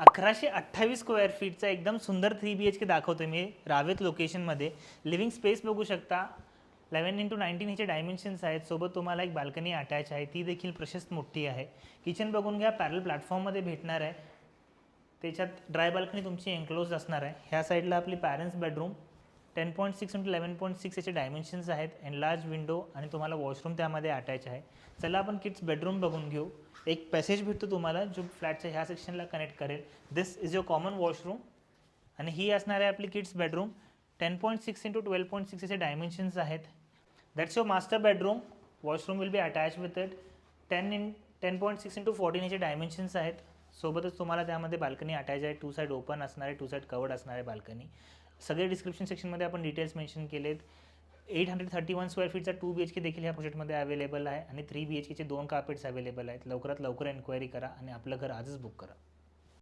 1128 square फीटचा एकदम सुंदर 3 BHK दाखवतोय मी रावेत लोकेशनमध्ये. लिव्हिंग स्पेस बघू शकता, 11x19 ह्याचे डायमेन्शन्स आहेत. सोबत तुम्हाला एक बाल्कनी अटॅच आहे, ती देखील प्रशस्त मोठी आहे. किचन बघून घ्या, पॅरल प्लॅटफॉर्ममध्ये भेटणार आहे. त्याच्यात ड्राय बाल्कनी तुमची एन्क्लोज असणार आहे. ह्या साईडला आपली पॅरेंट्स बेडरूम, 10.6x11.6 याचे डायमेन्शन्स आहेत. एनलार्ज विंडो आणि तुम्हाला वॉशरूम त्यामध्ये अटॅच आहे. चला आपण किड्स बेडरूम बघून घेऊ. एक पॅसेज भेटतो तुम्हाला जो फ्लॅटच्या ह्या सेक्शनला कनेक्ट करेल. दिस इज युअर कॉमन वॉशरूम आणि ही असणार आहे आपली किड्स बेडरूम. 10.6x12.6 याचे डायमेन्शन्स आहेत. That's your master bedroom. Washroom will be attach with it. 10.6x14 याचे डायमेन्शन्स आहेत. सोबतच तुम्हाला त्यामध्ये बाल्कनी अटॅच आहे. 2 साईड ओपन असणार आहे, 2 साईड कवर्ड असणार आहे बाल्कनी. सगळे डिस्क्रिप्शन सेक्शनमध्ये आपण डिटेल्स मेन्शन केलेत. 831 स्क्वेअर फीटचा 2 BHK देखील ह्या प्रोजेक्टमध्ये अवेलेबल आहे आणि 3 BHKचे 2 कार्पेट्स अवेलेबल आहेत. लवकरात लवकर एन्क्वायरी करा आणि आपलं घर आजच बुक करा.